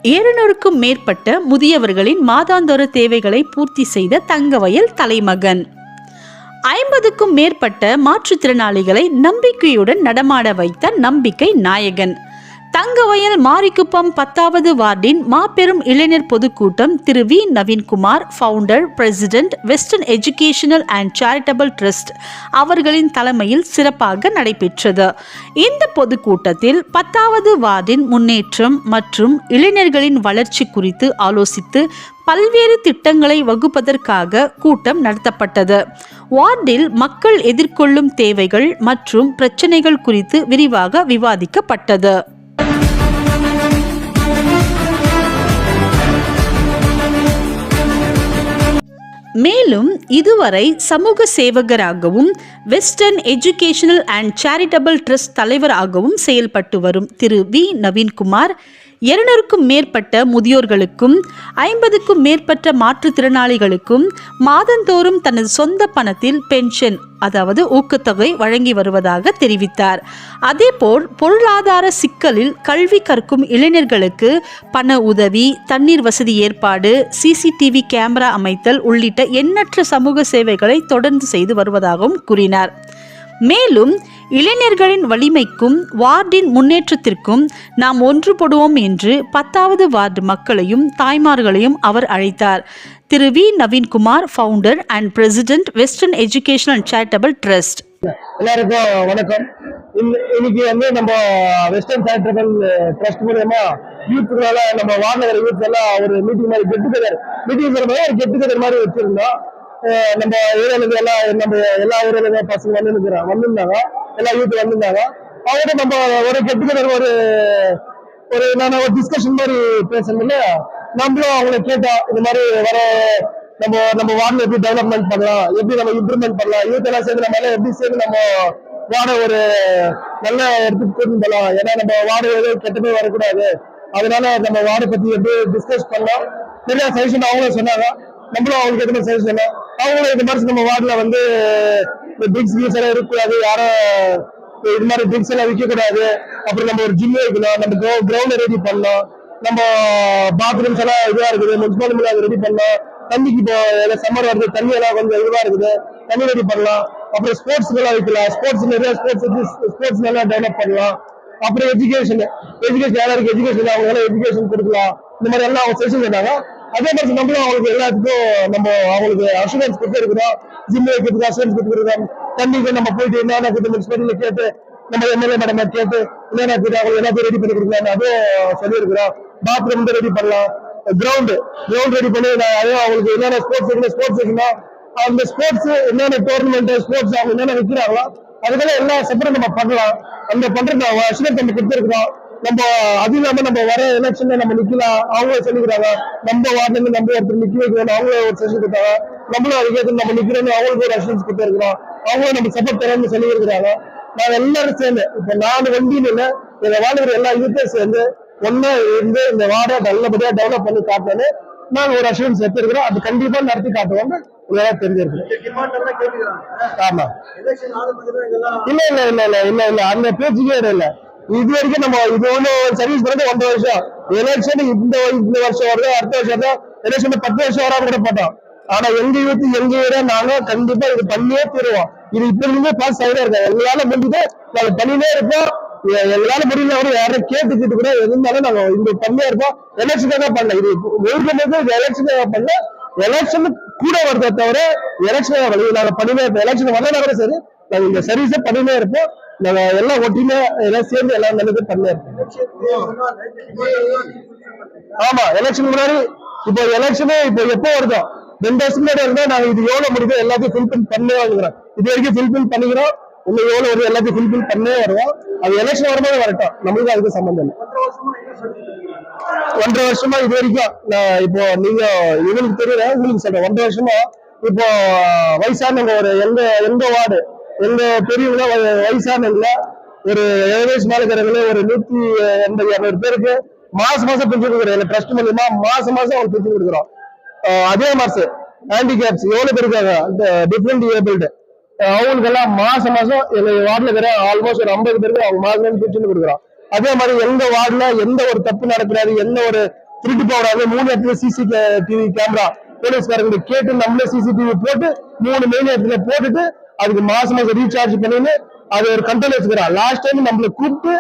700க்கும் மேற்பட்ட முதியவர்களின் மாதாந்திர தேவைகளை பூர்த்தி செய்த தங்கவயல் தலைமகன். 50க்கும் மேற்பட்ட மாற்றுத்திறனாளிகளை நம்பிக்கையுடன் நடமாட வைத்த நம்பிக்கை நாயகன். தங்கவயல் மாரிக்குப்பம் 10வது வார்டின் மாபெரும் இளைஞர் பொதுக்கூட்டம் திரு V Naveenkumar, founder, president, western educational and charitable trust அவர்களின் தலைமையில் சிறப்பாக நடைபெற்றது. இந்த பொதுக்கூட்டத்தில் 10வது வார்டின் முன்னேற்றம் மற்றும் இளைஞர்களின் வளர்ச்சி குறித்து ஆலோசித்து பல்வேறு திட்டங்களை வகுப்பதற்காக கூட்டம் நடத்தப்பட்டது. வார்டில் மக்கள் எதிர்கொள்ளும் தேவைகள் மற்றும் பிரச்சனைகள் குறித்து விரிவாக விவாதிக்கப்பட்டது. மேலும் இதுவரை சமூக சேவகராகவும் western educational and charitable trust தலைவராகவும் செயல்பட்டு வரும் திரு வி நவீன்குமார் 200க்கும் மேற்பட்ட முதியோர்களுக்கும் 50க்கும் மேற்பட்ட மாற்றுத்திறனாளிகளுக்கும் மாதந்தோறும் தனது சொந்த பணத்தில் பென்ஷன் அதாவது ஊக்கத்தொகை வழங்கி வருவதாக தெரிவித்தார். அதேபோல் பொருளாதார சிக்கலில் கல்வி கற்கும் இளைஞர்களுக்கு பண உதவி, தண்ணீர் வசதி ஏற்பாடு, சிசிடிவி கேமரா அமைத்தல் உள்ளிட்ட எண்ணற்ற சமூக சேவைகளை தொடர்ந்து செய்து வருவதாகவும் கூறினார். மேலும் இளைஞர்களின் வலிமைக்கும் வார்டின் முன்னேற்றத்திற்கும் நாம் ஒன்றுபடுவோம் என்று 10வது வார்டு மக்களையும் தாய்மார்களையும் அவர் அழைத்தார். திரு V Naveenkumar, founder and president, western educational and charitable trust. எல்லாருக்கும் வணக்கம். இன்னைக்கு நம்ம வெஸ்டர்ன் சேரிட்டபிள் ட்ரஸ்ட் மூலமா யூத்துனால நம்ம வார்டு யூத் எல்லாம் ஒரு மீட்டிங் மாதிரி கெட் டுகெதர் மாதிரி வச்சிருந்தோம். நம்ம ஏரியால எல்லாம் நம்ம எல்லா ஏரியால பசங்க வந்திருந்தாங்க, எல்லா யூத் வந்திருந்தாங்க. அவங்ககிட்ட நம்ம ஒரு கெட் டுகெதர் ஒரு நான் ஒரு டிஸ்கஷன் மாதிரி பேசணும்ல, நம்மளும் அவங்களை கேட்டோம். இந்த மாதிரி வர நம்ம வார்டில் எப்படி டெவலப்மெண்ட் பண்ணலாம், எப்படி நம்ம இம்ப்ரூவ்மெண்ட் பண்ணலாம், யூத் எல்லாம் சேர்ந்து நம்ம எல்லாம் எப்படி சேர்ந்து நம்ம வார்டை ஒரு நல்ல இடத்துக்கு கூட்டு போகலாம். ஏன்னா நம்ம வார்டு எதுவும் கெட்டமே வரக்கூடாது. அதனால நம்ம வார்டை பத்தி எப்படி டிஸ்கஸ் பண்ணலாம். நிறைய சஜஷன் அவங்களும் சொன்னாங்க, நம்மளும் அவங்களுக்கு எதுவுமே சஜஷன் சொன்னோம். அவங்களும் இந்த மாதிரி நம்ம வார்டில் வந்து ட்ரிங்க்ஸ் யூஸ் எல்லாம் இருக்கக்கூடாது, யாரும் இது மாதிரி ட்ரிங்க்ஸ் எல்லாம் விற்கக்கூடாது. அப்புறம் நம்ம ஒரு ஜிம் வைக்கணும், நம்ம கிரவுண்ட் ரெடி பண்ணலாம், நம்ம பாத்ரூம்ஸ் எல்லாம் இதுவா இருக்குது, முனிசிபாலிட்டி ரெடி பண்ணலாம். தண்ணிக்கு இப்போ சம்மர் வருது, தண்ணி எல்லாம் கொஞ்சம் இதுவா இருக்குது, தண்ணி ரெடி பண்ணலாம். அப்புறம் ஸ்போர்ட்ஸ் எல்லாம் வைக்கலாம், ஸ்போர்ட்ஸ் நிறைய ஸ்போர்ட்ஸ் நல்லா டெவலப் பண்ணலாம். அப்புறம் எஜுகேஷன் யாராருக்கு எஜுகேஷன் அவங்க எல்லாம் எஜுகேஷன் கொடுக்கலாம். இந்த மாதிரி எல்லாம் அவங்க செஷன் பண்ணாங்க. அதே மாதிரி நம்மளும் அவங்களுக்கு எல்லாத்துக்கும் நம்ம அவங்களுக்கு அஷூரன்ஸ் கொடுத்துருக்கிறோம். ஜிம் வைக்கிறதுக்கு அஷூரன்ஸ் கொடுத்துருக்கோம். தண்ணிக்கு நம்ம போயிட்டு என்னென்ன முனிசிபாலிட்டியில கேட்டு நம்ம எம்எல்ஏ மேடம் கேட்டு என்னென்ன அவங்க எல்லாத்தையும் ரெடி பண்ணி கொடுக்கலாம் அதுவும் சொல்லியிருக்கிறோம். பாத்ரூம் ரெடி பண்ணலாம், கிரவுண்ட் ரெடி பண்ணி அதுவும் அவங்களுக்கு என்னென்ன ஸ்போர்ட்ஸ் வைக்கணும், அந்த ஸ்போர்ட்ஸ் என்னென்ன டோர்னமெண்ட் ஸ்போர்ட்ஸ் அவங்க என்னென்ன வைக்கிறாங்களோ அதுக்கெல்லாம் எல்லா செப்பரேட் நம்ம பண்ணலாம். அந்த பண்றது அஷூரன்ஸ் நம்ம கொடுத்துருக்கிறோம். நம்ம அது இல்லாம நம்ம வர எலெக்ஷன்ல நம்ம நிக்கலாம், அவங்களும் சொல்லிக்கிறாங்க. நம்ம வார்டுல இருந்து நம்ம ஒருத்தர் நிக்க வைக்கிறோம், அவங்களும் ஒரு செஷன் கொடுத்தாங்க. நம்மளும் அதுக்கு நம்ம நிக்கிறோம், அவங்களுக்கு ஒரு அஷூரன்ஸ் கொடுத்துருக்கிறோம். அவங்களும் நம்ம சப்போர்ட் தரோம்னு சொல்லி இருக்கிறாங்க. நாங்க எல்லாரும் சேர்ந்து இப்ப 4 வண்டியில இந்த வார்டு எல்லா யூத்தையும் சேர்ந்து ஒன்னா இருந்து இந்த வார்டை நல்லபடியா டெவலப் பண்ணி காட்டணும்னு நாங்க ஒரு அஷூரன்ஸ் எடுத்திருக்கிறோம். அது கண்டிப்பா நடத்தி காட்டுவோம்னு உங்களுக்கு தெரிஞ்சிருக்கு. ஆமா, இல்ல அந்த பேச்சுக்கே இல்ல. இது வரைக்கும் நம்ம இது ஒண்ணு சர்வீஸ் பண்ணது 1.5 வருஷம். எலெக்ஷன் இந்த வருஷம் வருது, அடுத்த வருஷம் தான் எலெக்ஷன் 10 வருஷம் வராம கூட போட்டோம். ஆனா எங்க யூத் எங்க ஏரியா நாங்க கண்டிப்பா இது பண்ணியே தருவோம். இது இப்ப இருந்தே பாஸ் ஆகிட்டே இருக்கோம். எங்களால முடிஞ்சது நாங்க பண்ணினே இருப்போம். எங்களால முடியல கூட யாரும் கேட்டு கூட இருந்தாலும் நாங்க இந்த பண்ணியே இருப்போம். எலெக்ஷனுக்காக பண்ணல, இது ஊருக்கு எலெக்ஷனுக்காக பண்ணல. எலெக்ஷன் கூட வருதே தவிர எலெக்ஷன் வழி நாங்க பண்ணினே இருப்போம். எலெக்ஷன் வரலன்னா கூட சரி, நாங்க இந்த சர்வீஸை பண்ணினே இருப்போம். நாங்க எல்லாம் ஒட்டினா எல்லாம் சேர்ந்து எல்லாம் நல்லது பண்ணே இருப்போம். ஆமா, எலெக்ஷன் முன்னாடி இப்போ எலெக்ஷனே இப்போ எப்போ வருதோ 2 வருஷம் முன்னாடி இருந்தா நாங்க இது எவ்வளவு முடியுதோ எல்லாத்தையும் ஃபுல்பில் பண்ணே வாங்குறோம். இது வரைக்கும் ஃபுல்பில் பண்ணிக்கிறோம். இன்னும் எவ்வளவு வருது எல்லாத்தையும் ஃபுல்பில் பண்ணே வருவோம். அது எலெக்ஷன் வரும்போது வரட்டும், நம்மளுக்கு அதுக்கு சம்பந்தம் இல்லை. 1.5 வருஷமா இது வரைக்கும் இப்போ நீங்க இவங்களுக்கு தெரியல, உங்களுக்கு சொல்றேன். 1.5 வருஷமா இப்போ வயசானவங்க ஒரு எந்த வார்டு எங்க பெரியவங்க வயசானவங்கள ஒரு 7 வயசு மேல இருக்கிறவங்களே ஒரு 180-200 பேருக்கு மாசம் பென்ஷன் கொடுக்குறோம். ட்ரஸ்ட் மூலியமா மாசம் அவங்க பென்ஷன் கொடுக்குறோம். அதே மாதிரி ஹேண்டிகேப்ஸ் எவ்வளவு பேர் இருக்காங்க, டிஃபரெண்ட் ஏபிள்டு, அவங்களுக்கு எல்லாம் மாசம் எங்க வார்டுல இருக்கிற ஆல்மோஸ்ட் ஒரு 50 பேருக்கு அவங்க மாசம் பென்ஷன் கொடுக்குறோம். அதே மாதிரி எந்த வார்டுல எந்த ஒரு தப்பு நடக்கிறாரு, எந்த ஒரு திருட்டு போடாது 3 இடத்துல CCTV கேமரா போலீஸ்காரங்க கேட்டு நம்மளே CCTV போட்டு 3 மெயின் இடத்துல போட்டுட்டு அதுக்கு மாசம் ரீசார்ஜ் பண்ணின்னு அது ஒரு கண்ட்ரோல் வச்சுக்கிறான். லாஸ்ட் டைம் நம்மள கூப்பிட்டு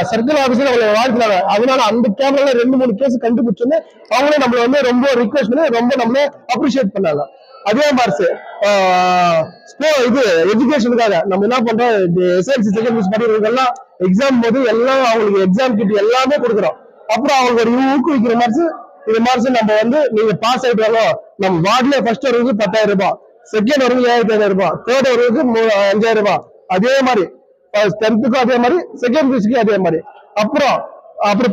சர்க்கிள் ஆபீஸ்ல அவங்களை வாழ்த்துறாங்க. அதனால அந்த கேமரால 2-3 கேஸ் கண்டுபிடிச்சோன்னு அவங்களே நம்மள வந்து ரொம்ப ரிக்வெஸ்ட் பண்ணி ரொம்ப நம்மள அப்ரிஷியேட் பண்ணாங்க. அதே மாதிரி இது எஜுகேஷனுக்காக நம்ம என்ன பண்றோம், SLC செகண்ட் படிக்கிறவங்கெல்லாம் எக்ஸாம் போது எல்லாம் அவங்களுக்கு எக்ஸாம் கிட் எல்லாமே கொடுக்குறோம். அப்புறம் அவங்களுக்கு ஒரு ஊக்குவிக்கிற மாதிரி இது மாதிரி நம்ம வந்து நீங்க பாஸ் ஆயிட்டாங்க நம்ம வார்டுல ஃபர்ஸ்ட் வருவது 10,000 ரூபாய், செகண்ட் வருவது 7,500 ரூபாய், தேர்ட் வருவது 5,000 ரூபாய். அதே மாதிரி 10க்கும் அதே மாதிரி, செகண்ட் பிசிக்கும் அதே மாதிரி. அப்புறம்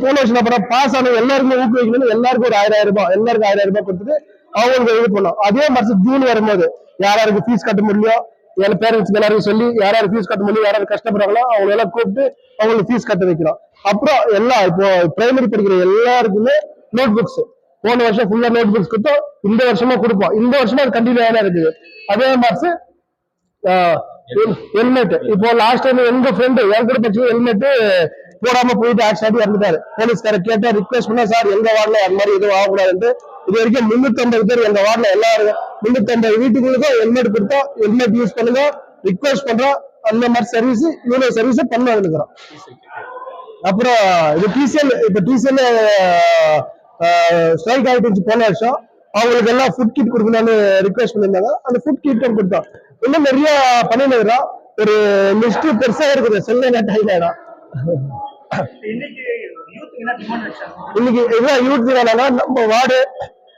போன வருஷம் அப்புறம் பாஸ் ஆன எல்லாருக்குமே ஊக்குவிக்கணும்னு எல்லாருக்கும் ஒரு 1,000 ரூபாய், எல்லாருக்கும் 1,000 ரூபாய் கொடுத்துட்டு அவங்களுக்கு இது பண்ணோம். அதே மாதிரி ஜூன் வரும்போது யாராருக்கு ஃபீஸ் கட்ட முடியும், என் பேரண்ட்ஸ்க்கு எல்லாருக்கும் சொல்லி யாராரு ஃபீஸ் கட்ட முடியும், யாராரு கஷ்டப்படுறாங்களோ அவங்க எல்லாம் கூப்பிட்டு அவங்களுக்கு ஃபீஸ் கட்ட வைக்கிறோம். அப்புறம் எல்லாம் இப்போ பிரைமரி படிக்கிற எல்லாருக்குமே நோட் புக்ஸ் போன வருஷம் ஃபுல்லா நோட் புக்ஸ் கொடுத்தோம். இந்த வருஷமா கொடுப்போம். இந்த வருஷமா அது கண்டினியூ இருக்குது. அதே மாதிரி ஹெல்மெட் இப்போ லாஸ்ட் டைம் எங்க ஃப்ரெண்டு என் கூட படிச்சு ஹெல்மெட் போடாம போயிட்டு ஆக்சிடென்ட் இறந்துட்டாரு. போலீஸ்கார கேட்டா ரிக்வெஸ்ட் பண்ணா சார் எங்க வார்டுல அது மாதிரி எதுவும் ஆகக்கூடாது. இது வரைக்கும் 350 பேர் எங்க வார்டுல எல்லாரும் 350 வீட்டுகளுக்கும் ஹெல்மெட் கொடுத்தோம். ஹெல்மெட் யூஸ் பண்ணுங்க ரிக்வெஸ்ட் பண்றோம். அந்த மாதிரி சர்வீஸ் இவ்வளவு சர்வீஸ் பண்ண இருக்கிறோம். அப்புறம் இது டிசிஎல் ஸ்ட்ரைக் ஆயிட்டு போன வருஷம் அவங்களுக்கு எல்லாம் ஃபுட் கிட் கொடுக்கணும்னு ரிக்வெஸ்ட் பண்ணியிருந்தாங்க. அந்த ஃபுட் கிட் கொடுத்தோம். இன்னும் நிறைய பண்ணிருக்கிறோம். ஒரு லிஸ்ட் பெருசா இருக்குது, சொல்ல டைம். இன்னைக்கு இதுதான் யூத் வேணாம்னா நம்ம வார்டு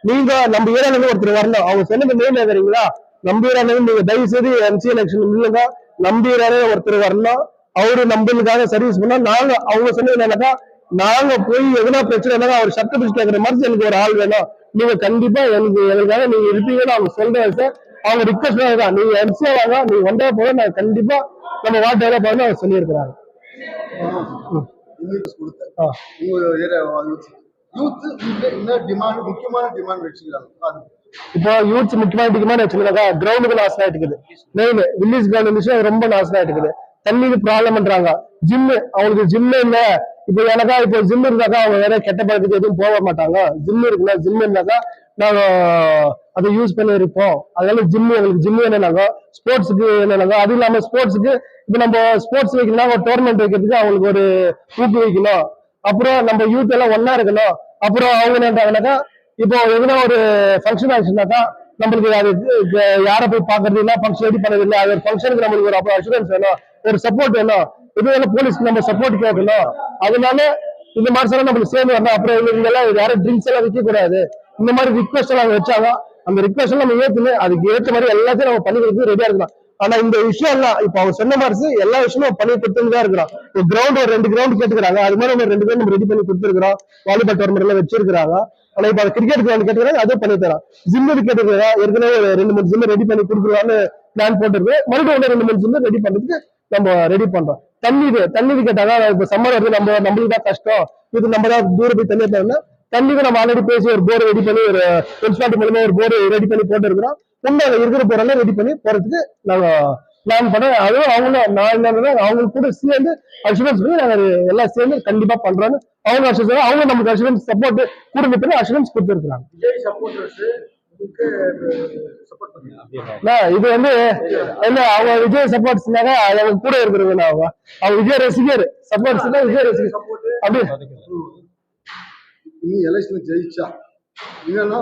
நீங்க நம்ம ஏரியால ஒருத்தர் வரணும். அவங்க சொன்னது மெயின் தெரியுங்களா, நம்ம ஏரியால நீங்க தயவு செய்து MC எலெக்ஷன் இல்லைங்க, நம்ம ஏரியால ஒருத்தர் வரணும். அவரு நம்மளுக்காக சர்வீஸ் பண்ணா நாங்க அவங்க சொன்னது என்னன்னாக்கா நாங்க போய் எதுனா பிரச்சனை அவர் சட்ட பிடிச்சு கேட்கற மாதிரி எனக்கு ஒரு ஆள் வேணும். நீங்க கண்டிப்பா எனக்காக நீங்க இருப்பீங்கன்னு அவங்க சொல்றாங்க சார். அவங்க ரிக்வெஸ்ட் தான் நீங்க MC வாங்க, நீங்க வந்தா போல நான் கண்டிப்பா நம்ம வார்டு டெவலப் பண்ண அவங்க சொல்லியிருக்கிறாங்க. இப்போ யூத் முக்கியமான டிமாண்ட் வச்சுருந்தாக்கா கிரவுண்டுக்கு நாசம் ஆயிட்டு இருக்குது. மெயின் வில்லேஜ் கிரவுண்ட் இருந்துச்சு ரொம்ப நாசம் ஆயிட்டு இருக்குது. தண்ணிக்கு ப்ராப்ளம் பண்றாங்க. ஜிம்மு அவங்களுக்கு ஜிம்மு இல்ல. இப்போ எனக்கா இப்போ ஜிம் இருந்தாக்கா அவங்க வேற கெட்ட பழக்கத்துக்கு எதுவும் போக மாட்டாங்க. ஜிம் இருக்குல்ல, ஜிம் இருந்தாக்கா நாங்க அதை யூஸ் பண்ணி இருப்போம். அதனால எங்களுக்கு ஜிம்மு என்னன்னாங்க ஸ்போர்ட்ஸுக்கு என்னன்னாங்க. அது இல்லாம ஸ்போர்ட்ஸுக்கு இப்போ நம்ம ஸ்போர்ட்ஸ் வைக்கணும்னா ஒரு டோர்னமெண்ட் வைக்கிறதுக்கு அவங்களுக்கு ஒரு ஊக்குவிக்கணும். அப்புறம் நம்ம யூத் எல்லாம் ஒன்னா இருக்கணும். அப்புறம் அவங்க என்னன்றாங்கனாக்கா இப்போ எதுனா ஒரு ஃபங்க்ஷன் ஆச்சுனாக்கா நம்மளுக்கு அது யாரை போய் பாக்குறது இல்லை, ஃபங்க்ஷன் ரெடி பண்ணது இல்லை. அது ஒரு ஃபங்க்ஷனுக்கு நம்மளுக்கு ஒரு அஷூரன்ஸ் வேணும், ஒரு சப்போர்ட் வேணும். இது போலீஸ்க்கு நம்ம சப்போர்ட் கேட்கணும். அதனால இந்த மாதிரி சொல்ல நம்மளுக்கு சேர்ந்து வரணும். அப்புறம் இவங்கெல்லாம் யாரும் ட்ரிங்க்ஸ் எல்லாம் வைக்க கூடாது. இந்த மாதிரி ரிக்வெஸ்ட் எல்லாம் வச்சாங்க. அந்த ரிக்வெஸ்ட் நம்ம ஏற்றுன்னு அதுக்கு ஏற்ற மாதிரி எல்லாத்தையும் நம்ம பண்ணி கொடுத்து ரெடியா இருக்கலாம். ஆனா இந்த விஷயம் எல்லாம் இப்ப அவங்க சொன்ன மாதிரி எல்லா விஷயமும் பண்ணி கொடுத்துதான் இருக்கிறோம். கிரவுண்ட் ஒரு 2 கிரவுண்ட் கேட்டுக்கிறாங்க. அது மாதிரி நம்ம 2 கிரவுண்ட் ரெடி பண்ணி கொடுத்துருக்கிறோம். வாலிபால் டோர்னமெண்ட் எல்லாம் வச்சிருக்காங்க. ஆனா இப்ப கிரிக்கெட் கிரவுண்ட் கேட்டுக்கிறாங்க, அதுவும் பண்ணி தரோம். ஜிம்மு கேட்டுக்கிறோம். ஏற்கனவே 2-3 ஜிம்மு ரெடி பண்ணி கொடுக்கலாம்னு பிளான் போட்டுருக்கு. மறுபடியும் 2-3 ஜிம்மு ரெடி பண்றதுக்கு நம்ம ரெடி பண்றோம். தண்ணி கேட்டாங்க. இப்ப சம்மர் வருது, நம்மளுக்கு தான் கஷ்டம். இது நம்ம தான் தூரம் போய் தண்ணி தரணும். தண்ணிக்கு நம்ம ஆல்ரெடி பேசி ஒரு போர் ரெடி பண்ணி ஒரு முனிசிபாலிட்டி மூலமா ஒரு போர் ரெடி பண்ணி போட்டு இருக்கிறோம். முன்னாடி இருக்கிற போரெல்லாம் ரெடி பண்ணி போறதுக்கு நாங்க பிளான் பண்ண. அதுவும் அவங்க கூட சேர்ந்து அஷூரன்ஸ் பண்ணி நாங்க எல்லாம் சேர்ந்து கண்டிப்பா பண்றோம்னு அவங்க அஷூரன்ஸ், அவங்க நமக்கு அஷூரன்ஸ் சப்போர்ட் கூட அஷூரன்ஸ் கொடுத்துருக்காங்க. இது வந்து என்ன அவங்க விஜய் சப்போர்ட்ஸ்னாங்க அவங்க கூட இருக்கிறவங்க. அவங்க விஜய் ரசிகர் சப்போர்ட்ஸ் விஜய் ரசிகர் அப்படி நீ எலெக்ஷன் ஜெயிச்சா இல்லைன்னா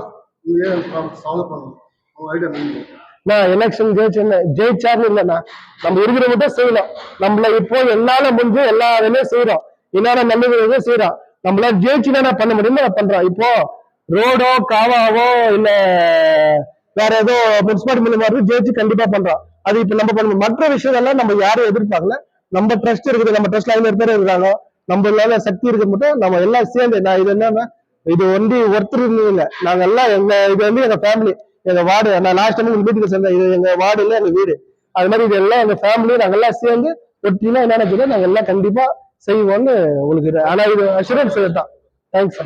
சால்வ் பண்ணணும். நான் எலெக்ஷன் ஜெயிச்சாருன்னு இல்லைண்ணா, நம்ம இருக்கிற மட்டும் செய்யலாம். நம்மள இப்போ என்னால முடிஞ்சு எல்லா வேலையும் செய்யறோம். என்னென்ன நல்லது செய்யறோம். நம்மளால ஜெயிச்சுதான் பண்ண முடியுமோ பண்றோம். இப்போ ரோடோ காவாவோ இல்ல வேற ஏதோ முனிசிபாலிட்டி மூலமா ஜெயிச்சு கண்டிப்பா பண்றோம். அது இப்ப நம்ம பண்ணணும். மற்ற விஷயங்கள்லாம் நம்ம யாரும் எதிர்பார்க்கல. நம்ம ட்ரஸ்ட் இருக்குது. நம்ம ட்ரஸ்ட்ல 500 பேர் இருக்காங்க. நம்மளால சக்தி இருக்க மட்டும் நம்ம எல்லாம் சேர்ந்து நான் இது என்னன்னா இது வந்து ஒருத்தர் இல்லை. நாங்க எல்லாம் இது வந்து எங்க ஃபேமிலி, எங்க வார்டு. நான் லாஸ்ட் டைம் உங்க வீட்டுக்கு சேர்ந்தேன். இது எங்க வார்டு இல்ல, எங்க வீடு. அது மாதிரி இது எல்லாம் எங்க ஃபேமிலி. நாங்க எல்லாம் சேர்ந்து ஒட்டினா என்னன்னு நாங்க எல்லாம் கண்டிப்பா செய்வோம்னு உங்களுக்கு. ஆனா இது அஷூரன்ஸ் தான். தேங்க்ஸ்.